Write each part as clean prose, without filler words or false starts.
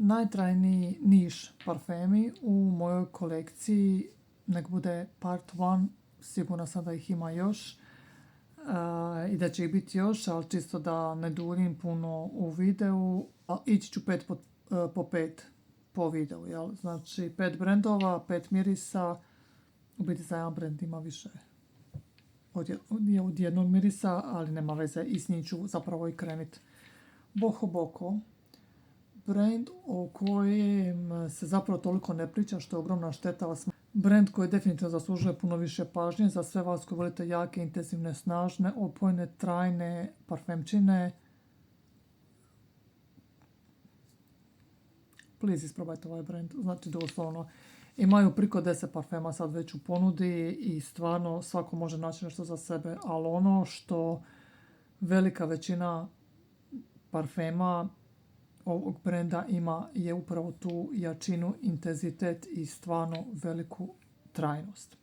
najtrajniji niš parfemi u mojoj kolekciji, nek bude part 1, sigurno sam da ih ima još i da će ih biti još, ali čisto da ne duljim puno u videu, ići ću 5 po 5 po videu, jel? Znači 5 brendova, 5 mirisa, u biti za jedan brend ima više od jednog mirisa, ali nema veze, i s njim ću zapravo i krenit. Boho Boko, brand o kojem se zapravo toliko ne priča, što je ogromna šteta. Brand koji definitivno zaslužuje puno više pažnje za sve vas koji volite jake, intenzivne, snažne, opojne, trajne parfemčine. Please isprobajte ovaj brand, znači doslovno. Imaju priko 10 parfema sad već u ponudi i stvarno svako može naći nešto za sebe, ali ono što velika većina parfema ovog brenda ima je upravo tu jačinu, intenzitet i stvarno veliku trajnost.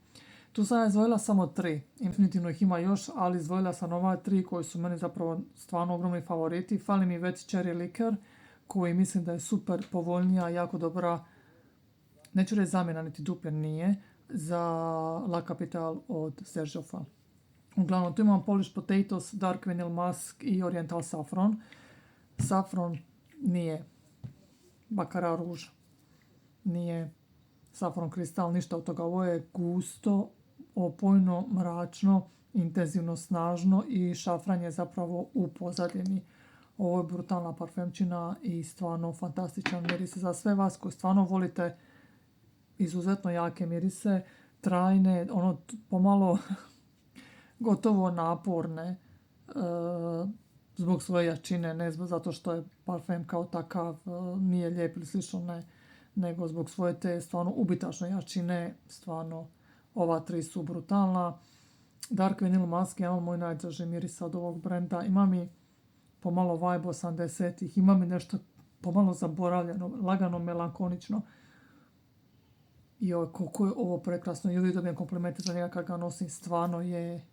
Tu sam izdvojila samo 3, definitivno ih ima još, ali izdvojila sam ova 3 koji su meni zapravo stvarno ogromni favoriti. Fali mi već Cherry Liquor, koji mislim da je super povoljnija, jako dobra, neću reći zamjena, niti dupljen nije, za La Capitale od Serjofa. Uglavnom, tu imam Polish Potatoes, Dark Vinyl Musk i Oriental Saffron. Saffron nije Baccarat Rouge, nije Saffron Crystal, ništa od toga. Ovo je gusto, opojno, mračno, intenzivno, snažno i šafran je zapravo u pozadini. Ovo je brutalna parfemčina i stvarno fantastičan miris za sve vas koji stvarno volite izuzetno jake mirise, trajne, ono pomalo gotovo naporne, zbog svoje jačine, ne zato što je parfem kao takav nije lijep ili slično, ne, nego zbog svoje te stvarno ubitačne jačine. Stvarno ova 3 su brutalna. Dark Vinyl Musk je moj najdraži miris od ovog brenda. Ima mi pomalo vibe 80-ih, ima mi nešto pomalo zaboravljeno, lagano melankonično. I koliko je ovo prekrasno, i uvijek dobijem komplimente za njega kad ga nosim, stvarno je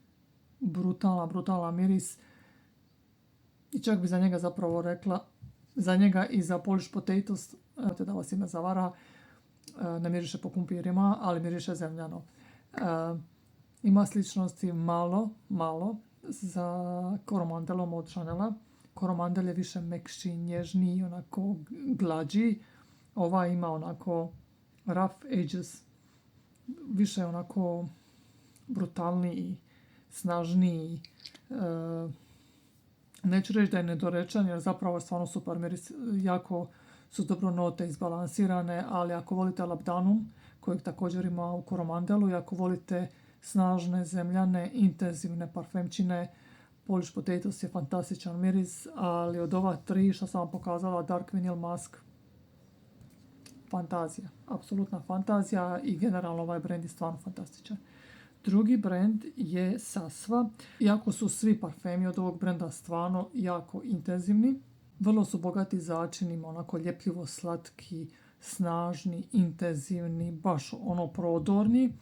brutalna miris. I čak bi za njega zapravo rekla, za njega i za Polish Potatoes, da vas ime zavara, ne miriše po kumpirima, ali miriše zemljano. Ima sličnosti malo za Coromandelom od Chanela. Coromandel je više mekši, nježniji, onako glađi. Ova ima onako rough edges, više onako brutalniji, snažniji. Neću reći da je nedorečen, jer zapravo je stvarno super miris, jako su dobro note izbalansirane, ali ako volite Labdanum, kojeg također ima u Coromandelu, i ako volite snažne, zemljane, intenzivne parfemčine, Polish Potatoes je fantastičan miris, ali od ova 3 što sam vam pokazala, Dark Vinyl Musk, fantazija, apsolutna fantazija, i generalno ovaj brand je stvarno fantastičan. Drugi brand je Sasva. Iako su svi parfemi od ovog brenda stvarno jako intenzivni, vrlo su bogati začinima, onako ljepljivo slatki, snažni, intenzivni, baš ono prodorni.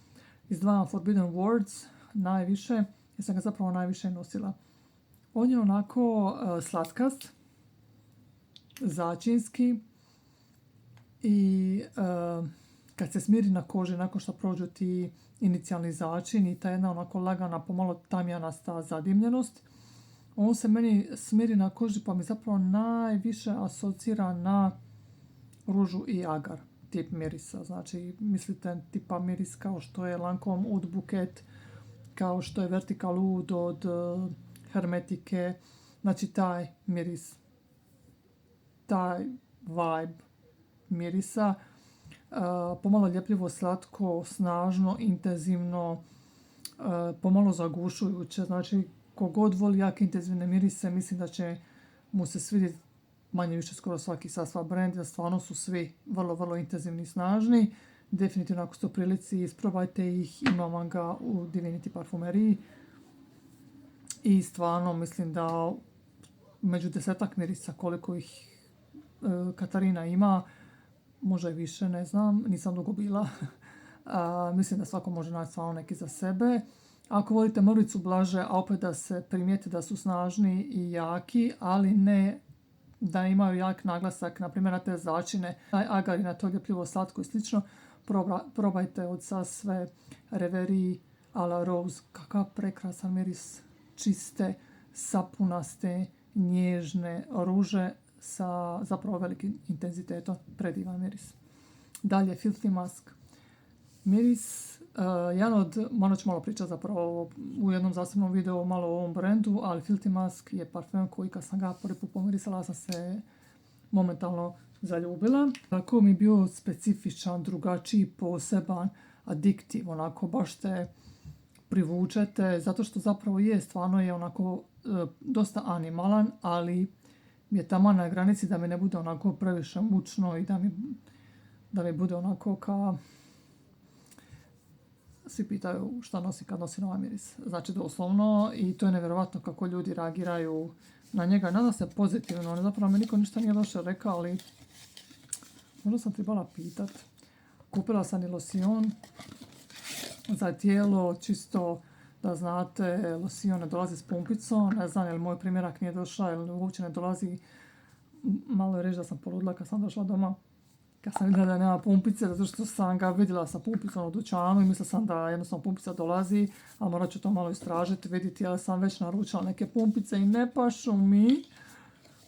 Izdvajam Forbidden Words najviše, jer sam ga zapravo najviše nosila. On je onako slatkast, začinski, i kad se smiri na koži nakon što prođu ti inicijalni začin i ta jedna onako lagana, pomalo tamjanasta zadimljenost, on se meni smiri na koži, pa mi zapravo najviše asocira na ružu i agar tip mirisa. Znači, mislite tipa miris kao što je Lancome Oud Bouquet, kao što je Vertical Oud od Hermetike, znači taj miris, taj vibe mirisa, pomalo ljepljivo, slatko, snažno, intenzivno, pomalo zagušujuće. Znači, kogod voli jake intenzivne mirise, mislim da će mu se svidjeti manje više skoro svaki Sasva brand, jer stvarno su svi vrlo intenzivni i snažni. Definitivno ako ste u prilici, isprobajte ih, imam vam ga u Divinity parfumeriji. I stvarno mislim da među 10 mirisa koliko ih Katarina ima, možda i više, ne znam, nisam dugo bila. Mislim da svako može naći stvarno neki za sebe. Ako volite mrvicu blaže, a opet da se primijeti da su snažni i jaki, ali ne da imaju jak naglasak, na primjer na te začine, agari, na to ljepljivo slatko i slično, probajte od sve Reverie a la Rose. Kakav prekrasan miris, čiste, sapunaste, nježne ruže sa zapravo velikim intenzitetom, predivan miris. Dalje, Filthy Musk. Miris, jedan od, morat ću malo pričati zapravo u jednom zasebnom videu malo o ovom brendu, ali Filthy Musk je parfum koji kad sam ga prvi put pomirisala sam se momentalno zaljubila. Tako mi je bio specifičan, drugačiji, poseban, adiktiv, onako baš te privučete, zato što zapravo je, stvarno je onako dosta animalan, ali mi je taman na granici da mi ne bude onako previše mučno i da mi bude onako kao... Svi pitaju šta nosi kad nosi ovaj miris. Znači doslovno, i to je nevjerojatno kako ljudi reagiraju na njega. Nadam se pozitivno, zapravo mi niko ništa nije loše rekao, ali možda sam trebala pitat. Kupila sam i losion za tijelo, čisto da znate, losion ne dolazi s pumpicom, ne znam je li moj primjerak nije došao ili uopće ne dolazi. Malo je reći da sam poludila kad sam došla doma, kad sam vidjela da nema pumpice, zato što sam ga vidjela sa pumpicom u dućanu i mislila sam da jednostavno pumpica dolazi, a morat ću to malo istražiti, vidjeti, ali sam već naručila neke pumpice i ne pašu mi.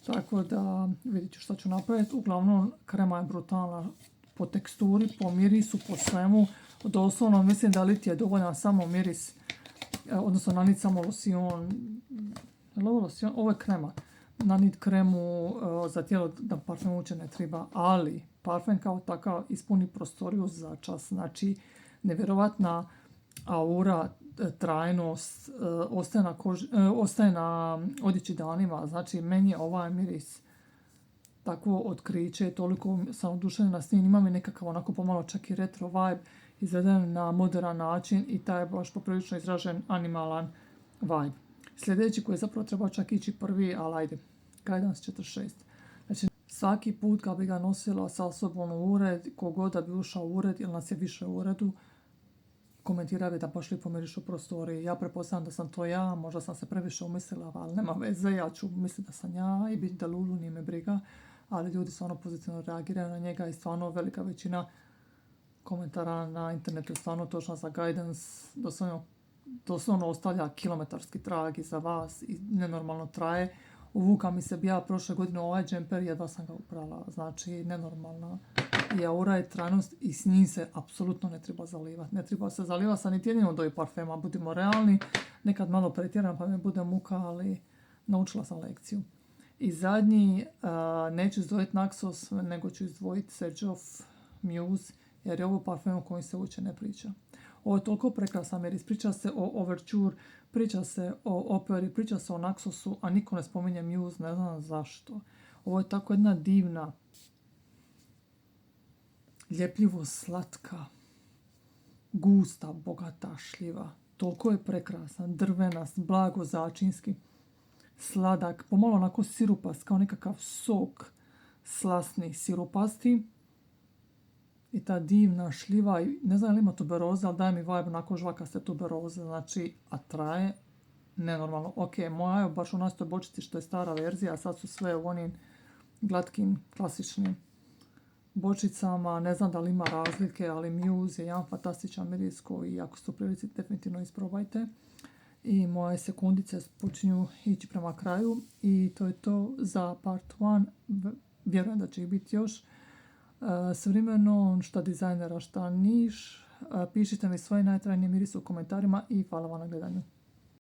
Tako da vidjet ću što ću napraviti. Uglavnom, krema je brutalna po teksturi, po mirisu, po svemu. Doslovno mislim da li ti je dovoljan samo miris, odnosno nanit samo losion. Ovo je krema. Nanit kremu za tijelo da parfum uopće ne treba, ali parfum kao takav ispuni prostoriju za čas. Znači, nevjerovatna aura, trajnost, ostaje na odjeći danima. Znači, meni je ovaj miris takvo otkriće, toliko sam oduševljena s njim, ima mi nekakav onako pomalo čak i retro vibe, izveden na modern način i taj je baš poprilično izražen animalan vibe. Sljedeći koji zapravo treba čak ići prvi, ali ajde, Guidance 46. Znači, svaki put kad bi ga nosila sa sobom u ured, kogod da bi ušao u ured ili nas je više u uredu, komentiraju da baš lijepo miriš u prostoriji. Ja pretpostavljam da sam to ja, možda sam se previše umislila, ali nema veze, ja ću misliti da sam ja i biti da lulu, nije me briga, ali ljudi stvarno pozitivno reagiraju na njega i stvarno velika većina komentara na internetu je stvarno točno za Guidance, doslovno ostavlja kilometarski trag iza vas i nenormalno traje. Uvuka mi se ja prošle godine ovaj džemper, jedva sam ga uprala, znači nenormalna i aura je trajnost i s njim se apsolutno ne treba zalivati. Ne treba se zalivati sa niti jednim od ovih parfema, budimo realni, nekad malo pretjeram pa mi bude muka, ali naučila sam lekciju. I zadnji, neću izdvojiti Naxos, nego ću izdvojiti Sergioff Muse, jer je ovo parfum o kojem se uopće ne priča. Ovo je toliko prekrasan miris, priča se o Overture, priča se o operi, priča se o Naxosu, a niko ne spominje Muse, ne znam zašto. Ovo je tako jedna divna, ljepljivo slatka, gusta, bogata šljiva. Toliko je prekrasan, drvenast, blago začinski, sladak, pomalo onako sirupast, kao nekakav sok slasni sirupasti. I ta divna šljiva, ne znam li ima tuberoze, ali daje mi vibe onako žvakaste tuberoze, znači, a traje nenormalno. Ok, moja je baš u nas toj bočici što je stara verzija, a sad su sve u onim glatkim, klasičnim bočicama, ne znam da li ima razlike, ali Muse je jedan fantastičan miris koji ako ste u prilici definitivno isprobajte. I moje sekundice počinju ići prema kraju i to je to za part 1, vjerujem da će ih biti još. S vremenom šta dizajnera, šta niš, pišite mi svoje najtrajnije mirise u komentarima i hvala vam na gledanju.